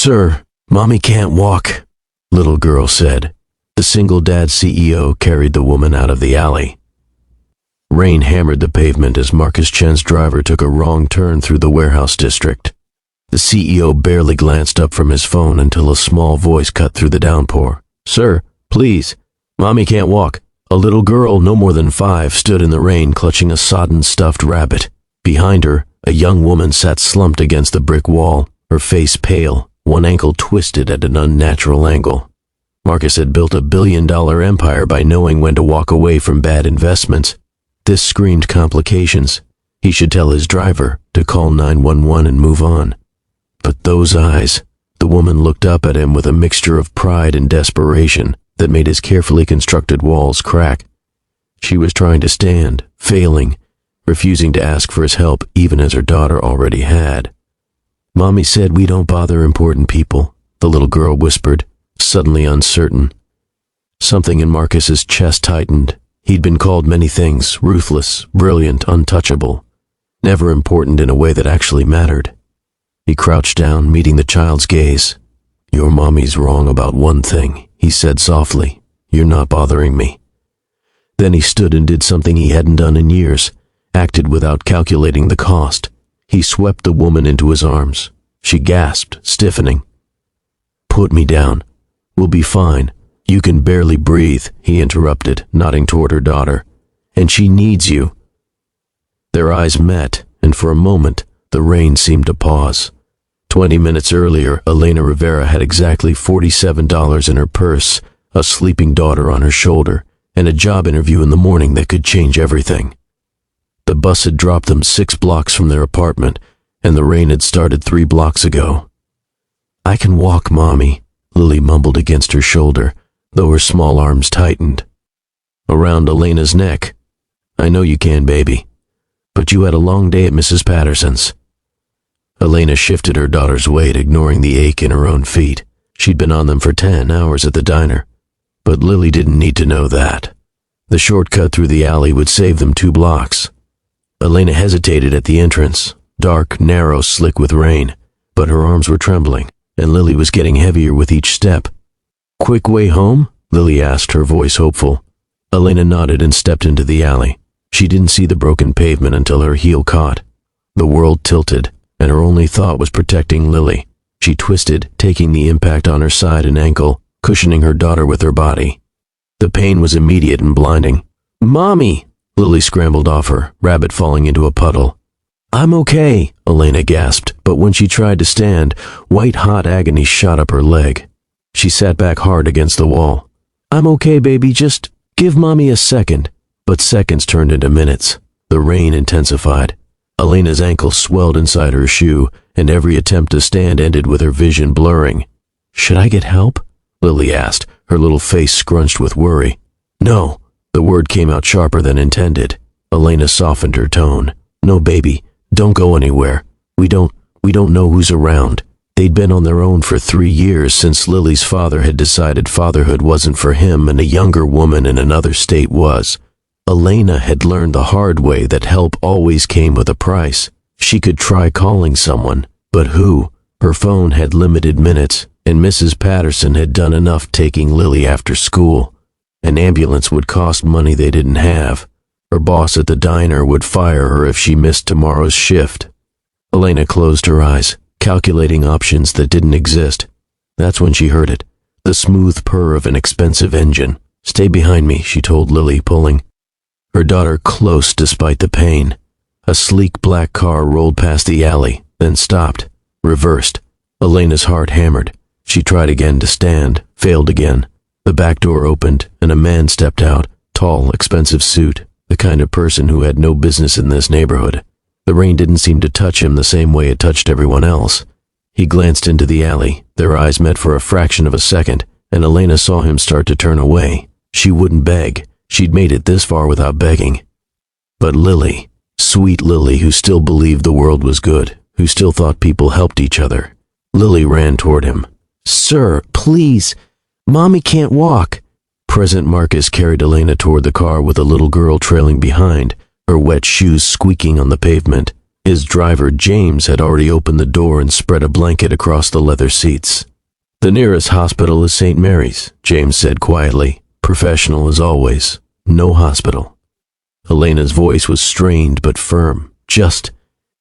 "Sir, Mommy can't walk," little girl said. The single dad CEO carried the woman out of the alley. Rain hammered the pavement as Marcus Chen's driver took a wrong turn through the warehouse district. The CEO barely glanced up from his phone until a small voice cut through the downpour. "Sir, please. Mommy can't walk." A little girl, no more than 5, stood in the rain clutching a sodden stuffed rabbit. Behind her, a young woman sat slumped against the brick wall, her face pale, one ankle twisted at an unnatural angle. Marcus had built a billion-dollar empire by knowing when to walk away from bad investments. This screamed complications. He should tell his driver to call 911 and move on. But those eyes, the woman looked up at him with a mixture of pride and desperation that made his carefully constructed walls crack. She was trying to stand, failing, refusing to ask for his help even as her daughter already had. "Mommy said we don't bother important people," the little girl whispered, suddenly uncertain. Something in Marcus's chest tightened. He'd been called many things: ruthless, brilliant, untouchable, never important in a way that actually mattered. He crouched down, meeting the child's gaze. "Your mommy's wrong about one thing," he said softly. "You're not bothering me." Then he stood and did something he hadn't done in years, acted without calculating the cost. He swept the woman into his arms. She gasped, stiffening. "Put me down. We'll be fine. You can barely breathe," he interrupted, nodding toward her daughter. "And she needs you." Their eyes met, and for a moment, the rain seemed to pause. 20 minutes earlier, Elena Rivera had exactly $47 in her purse, a sleeping daughter on her shoulder, and a job interview in the morning that could change everything. The bus had dropped them 6 blocks from their apartment, and the rain had started 3 blocks ago. "I can walk, Mommy," Lily mumbled against her shoulder, though her small arms tightened. Around Elena's neck. "I know you can, baby. But you had a long day at Mrs. Patterson's." Elena shifted her daughter's weight, ignoring the ache in her own feet. She'd been on them for 10 hours at the diner. But Lily didn't need to know that. The shortcut through the alley would save them 2 blocks. Elena hesitated at the entrance, dark, narrow, slick with rain, but her arms were trembling, and Lily was getting heavier with each step. "Quick way home?" Lily asked, her voice hopeful. Elena nodded and stepped into the alley. She didn't see the broken pavement until her heel caught. The world tilted, and her only thought was protecting Lily. She twisted, taking the impact on her side and ankle, cushioning her daughter with her body. The pain was immediate and blinding. "Mommy!" Lily scrambled off her, rabbit falling into a puddle. "I'm okay," Elena gasped, but when she tried to stand, white-hot agony shot up her leg. She sat back hard against the wall. "I'm okay, baby, just give Mommy a second." But seconds turned into minutes. The rain intensified. Elena's ankle swelled inside her shoe, and every attempt to stand ended with her vision blurring. "Should I get help?" Lily asked, her little face scrunched with worry. "No." The word came out sharper than intended. Elena softened her tone. "No, baby, don't go anywhere. We don't know who's around." They'd been on their own for 3 years since Lily's father had decided fatherhood wasn't for him and a younger woman in another state was. Elena had learned the hard way that help always came with a price. She could try calling someone, but who? Her phone had limited minutes, and Mrs. Patterson had done enough taking Lily after school. An ambulance would cost money they didn't have. Her boss at the diner would fire her if she missed tomorrow's shift. Elena closed her eyes, calculating options that didn't exist. That's when she heard it, the smooth purr of an expensive engine. "Stay behind me," she told Lily, pulling her daughter close despite the pain. A sleek black car rolled past the alley, then stopped, reversed. Elena's heart hammered. She tried again to stand, failed again. The back door opened, and a man stepped out, tall, expensive suit, the kind of person who had no business in this neighborhood. The rain didn't seem to touch him the same way it touched everyone else. He glanced into the alley. Their eyes met for a fraction of a second, and Elena saw him start to turn away. She wouldn't beg. She'd made it this far without begging. But Lily, sweet Lily, who still believed the world was good, who still thought people helped each other. Lily ran toward him. "Sir, please. Mommy can't walk." President Marcus carried Elena toward the car with a little girl trailing behind, her wet shoes squeaking on the pavement. His driver, James, had already opened the door and spread a blanket across the leather seats. "The nearest hospital is St. Mary's," James said quietly. "Professional as always. No hospital." Elena's voice was strained but firm. "Just,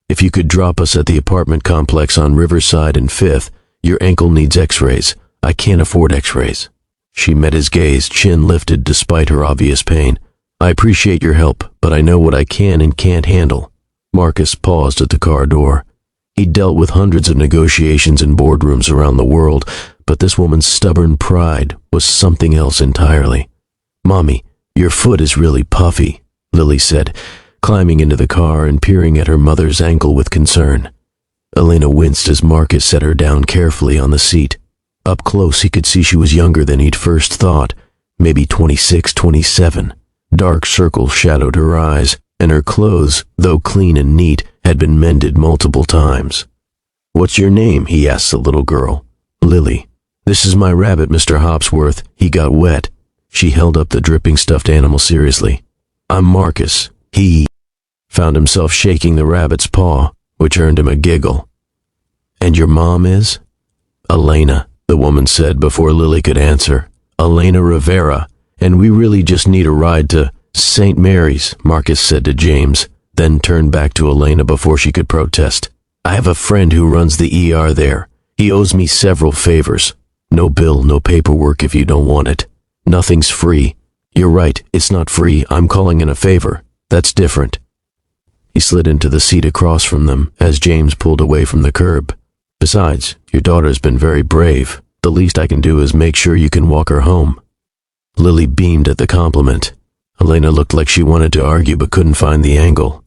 if you could drop us at the apartment complex on Riverside and 5th, your ankle needs x-rays. I can't afford x-rays." She met his gaze, chin lifted despite her obvious pain. "I appreciate your help, but I know what I can and can't handle." Marcus paused at the car door. He'd dealt with hundreds of negotiations in boardrooms around the world, but this woman's stubborn pride was something else entirely. "Mommy, your foot is really puffy," Lily said, climbing into the car and peering at her mother's ankle with concern. Elena winced as Marcus set her down carefully on the seat. Up close, he could see she was younger than he'd first thought, maybe 26, 27. Dark circles shadowed her eyes, and her clothes, though clean and neat, had been mended multiple times. "What's your name?" he asked the little girl. "Lily. This is my rabbit, Mr. Hopsworth. He got wet." She held up the dripping stuffed animal seriously. "I'm Marcus. He..." found himself shaking the rabbit's paw, which earned him a giggle. "And your mom is?" "Elena," the woman said before Lily could answer. "Elena Rivera, and we really just need a ride to..." "St. Mary's," Marcus said to James, then turned back to Elena before she could protest. "I have a friend who runs the ER there. He owes me several favors. No bill, no paperwork if you don't want it. Nothing's free." "You're right, it's not free. I'm calling in a favor. That's different." He slid into the seat across from them as James pulled away from the curb. "Besides, your daughter's been very brave. The least I can do is make sure you can walk her home." Lily beamed at the compliment. Elena looked like she wanted to argue but couldn't find the angle.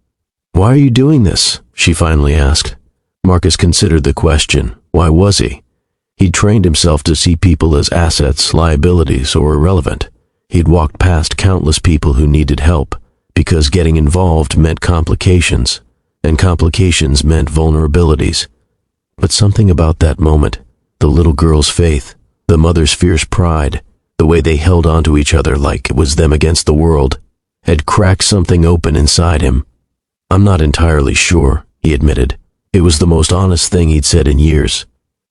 "Why are you doing this?" she finally asked. Marcus considered the question. Why was he? He'd trained himself to see people as assets, liabilities, or irrelevant. He'd walked past countless people who needed help, because getting involved meant complications, and complications meant vulnerabilities. But something about that moment, the little girl's faith, the mother's fierce pride, the way they held onto each other like it was them against the world, had cracked something open inside him. "I'm not entirely sure," he admitted. It was the most honest thing he'd said in years.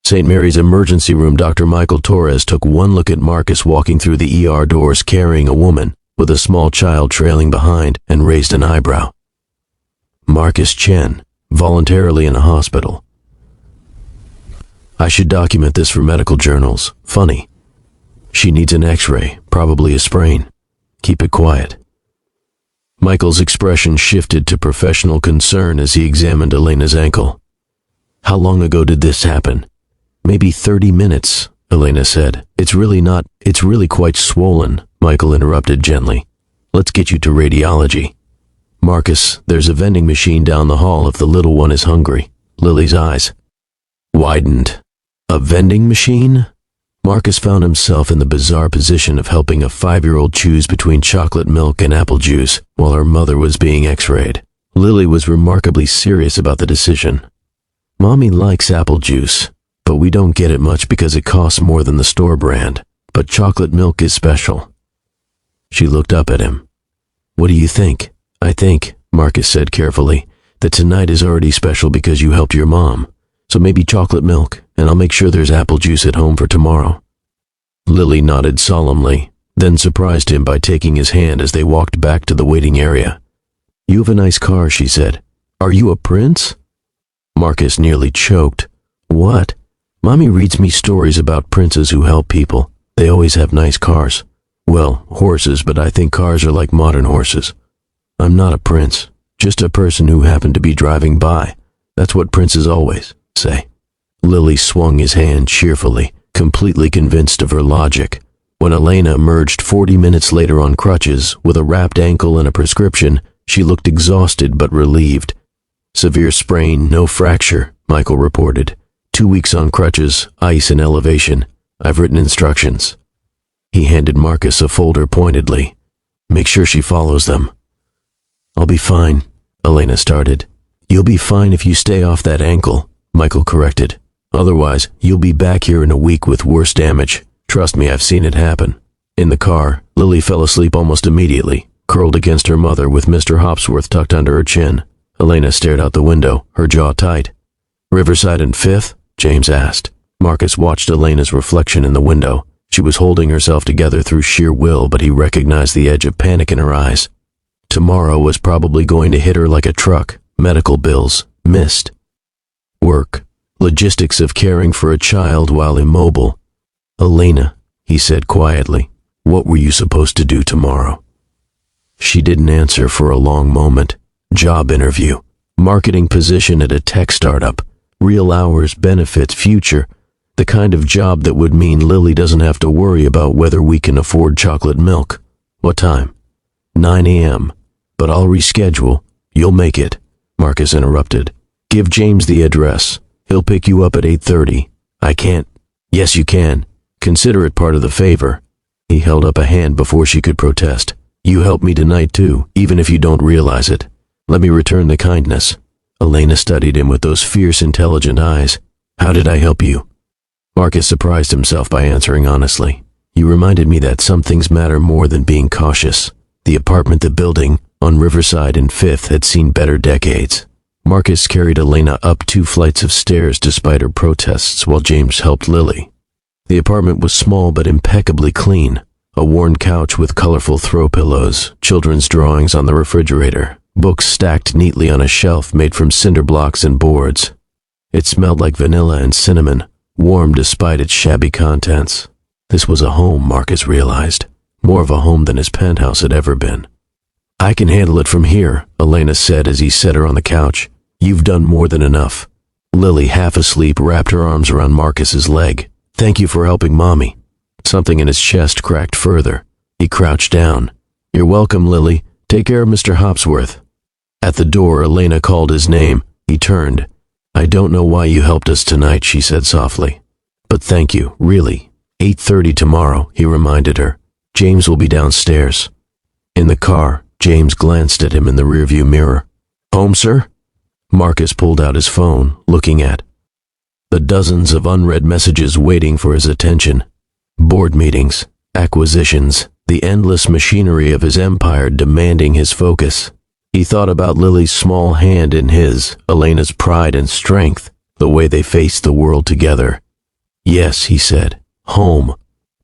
St. Mary's emergency room Dr. Michael Torres took one look at Marcus walking through the ER doors carrying a woman, with a small child trailing behind, and raised an eyebrow. Marcus Chen, voluntarily in a hospital. "I should document this for medical journals. Funny. She needs an x-ray, probably a sprain. Keep it quiet." Michael's expression shifted to professional concern as he examined Elena's ankle. "How long ago did this happen?" "Maybe 30 minutes, Elena said. It's really quite swollen," Michael interrupted gently. "Let's get you to radiology." "Marcus, there's a vending machine down the hall if the little one is hungry." Lily's eyes widened. A vending machine? Marcus found himself in the bizarre position of helping a 5-year-old choose between chocolate milk and apple juice while her mother was being x-rayed. Lily was remarkably serious about the decision. "Mommy likes apple juice, but we don't get it much because it costs more than the store brand. But chocolate milk is special." She looked up at him. "What do you think?" "I think," Marcus said carefully, "that tonight is already special because you helped your mom. So maybe chocolate milk, and I'll make sure there's apple juice at home for tomorrow." Lily nodded solemnly, then surprised him by taking his hand as they walked back to the waiting area. "You have a nice car," she said. "Are you a prince?" Marcus nearly choked. "What?" "Mommy reads me stories about princes who help people. They always have nice cars. Well, horses, but I think cars are like modern horses. I'm not a prince, just a person who happened to be driving by. That's what princes always say." Lily swung his hand cheerfully, completely convinced of her logic. When Elena emerged 40 minutes later on crutches, with a wrapped ankle and a prescription, she looked exhausted but relieved. "Severe sprain, no fracture," Michael reported. 2 weeks on crutches, ice and elevation. I've written instructions." He handed Marcus a folder pointedly. "Make sure she follows them." "I'll be fine," Elena started. "You'll be fine if you stay off that ankle," Michael corrected. "Otherwise, you'll be back here in a week with worse damage. Trust me, I've seen it happen." In the car, Lily fell asleep almost immediately, curled against her mother with Mr. Hopsworth tucked under her chin. Elena stared out the window, her jaw tight. Riverside and 5th? James asked. Marcus watched Elena's reflection in the window. She was holding herself together through sheer will, but he recognized the edge of panic in her eyes. Tomorrow was probably going to hit her like a truck. Medical bills, missed. Work, logistics of caring for a child while immobile. Elena, he said quietly, what were you supposed to do tomorrow? She didn't answer for a long moment. Job interview, marketing position at a tech startup, real hours, benefits, future, the kind of job that would mean Lily doesn't have to worry about whether we can afford chocolate milk. What time? 9 a.m. But I'll reschedule. You'll make it, Marcus interrupted. Give James the address. He'll pick you up at 8:30. I can't. Yes, you can. Consider it part of the favor. He held up a hand before she could protest. You help me tonight too, even if you don't realize it. Let me return the kindness. Elena studied him with those fierce, intelligent eyes. How did I help you? Marcus surprised himself by answering honestly. You reminded me that some things matter more than being cautious. The apartment, the building, on Riverside and 5th had seen better decades. Marcus carried Elena up 2 flights of stairs despite her protests while James helped Lily. The apartment was small but impeccably clean. A worn couch with colorful throw pillows, children's drawings on the refrigerator, books stacked neatly on a shelf made from cinder blocks and boards. It smelled like vanilla and cinnamon, warm despite its shabby contents. This was a home, Marcus realized. More of a home than his penthouse had ever been. I can handle it from here, Elena said as he set her on the couch. You've done more than enough. Lily, half asleep, wrapped her arms around Marcus's leg. Thank you for helping Mommy. Something in his chest cracked further. He crouched down. You're welcome, Lily. Take care of Mr. Hopsworth. At the door, Elena called his name. He turned. I don't know why you helped us tonight, she said softly. But thank you, really. 8:30 tomorrow, he reminded her. James will be downstairs. In the car, James glanced at him in the rearview mirror. Home, sir? Marcus pulled out his phone, looking at the dozens of unread messages waiting for his attention. Board meetings, acquisitions, the endless machinery of his empire demanding his focus. He thought about Lily's small hand in his, Elena's pride and strength, the way they faced the world together. Yes, he said, home.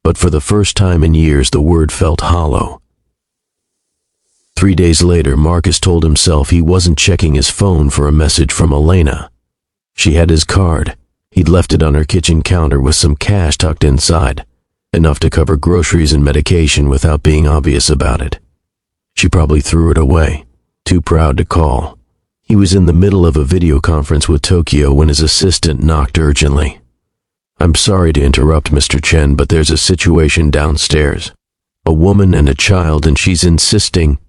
But for the first time in years, the word felt hollow. 3 days later, Marcus told himself he wasn't checking his phone for a message from Elena. She had his card. He'd left it on her kitchen counter with some cash tucked inside, enough to cover groceries and medication without being obvious about it. She probably threw it away, too proud to call. He was in the middle of a video conference with Tokyo when his assistant knocked urgently. I'm sorry to interrupt, Mr. Chen, but there's a situation downstairs. A woman and a child, and she's insisting.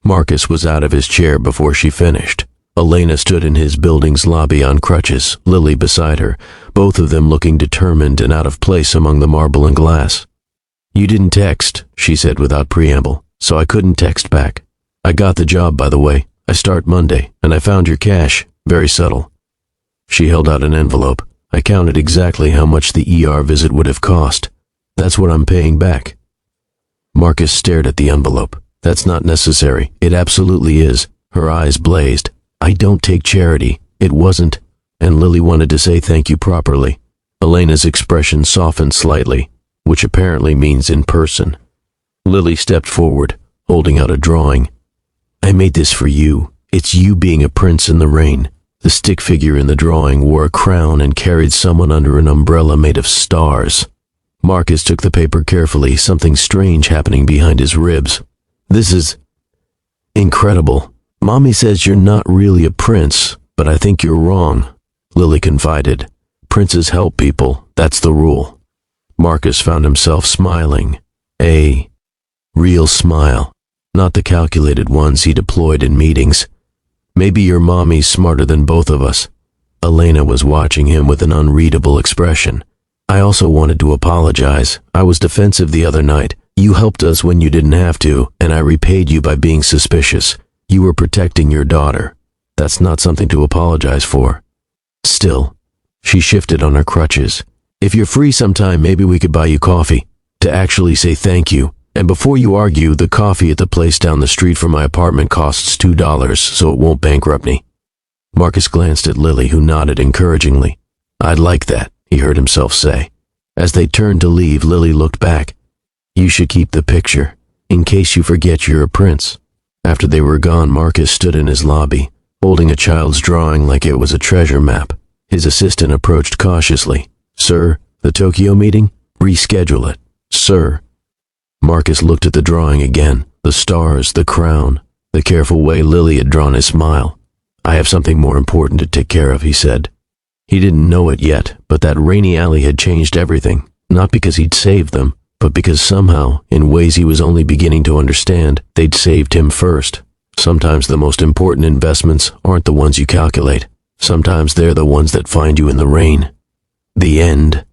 Marcus was out of his chair before she finished. Elena stood in his building's lobby on crutches, Lily beside her, both of them looking determined and out of place among the marble and glass. You didn't text, she said without preamble, so I couldn't text back. I got the job, by the way. I start Monday, and I found your cash. Very subtle. She held out an envelope. I counted exactly how much the ER visit would have cost. That's what I'm paying back. Marcus stared at the envelope. That's not necessary. It absolutely is. Her eyes blazed. I don't take charity. It wasn't. And Lily wanted to say thank you properly. Elena's expression softened slightly, which apparently means in person. Lily stepped forward, holding out a drawing. I made this for you. It's you being a prince in the rain. The stick figure in the drawing wore a crown and carried someone under an umbrella made of stars. Marcus took the paper carefully, something strange happening behind his ribs. This is incredible. Mommy says you're not really a prince, but I think you're wrong, Lily confided. Princes help people, that's the rule. Marcus found himself smiling. A real smile, not the calculated ones he deployed in meetings. Maybe your mommy's smarter than both of us. Elena was watching him with an unreadable expression. I also wanted to apologize. I was defensive the other night. You helped us when you didn't have to, and I repaid you by being suspicious. You were protecting your daughter. That's not something to apologize for. Still, she shifted on her crutches. If you're free sometime, maybe we could buy you coffee. To actually say thank you. And before you argue, the coffee at the place down the street from my apartment costs $2, so it won't bankrupt me. Marcus glanced at Lily, who nodded encouragingly. I'd like that, he heard himself say. As they turned to leave, Lily looked back. You should keep the picture, in case you forget you're a prince. After they were gone, Marcus stood in his lobby, holding a child's drawing like it was a treasure map. His assistant approached cautiously. Sir, the Tokyo meeting? Reschedule it. Sir. Marcus looked at the drawing again, the stars, the crown, the careful way Lily had drawn his smile. I have something more important to take care of, he said. He didn't know it yet, but that rainy alley had changed everything, not because he'd saved them, but because somehow, in ways he was only beginning to understand, they'd saved him first. Sometimes the most important investments aren't the ones you calculate. Sometimes they're the ones that find you in the rain. The end.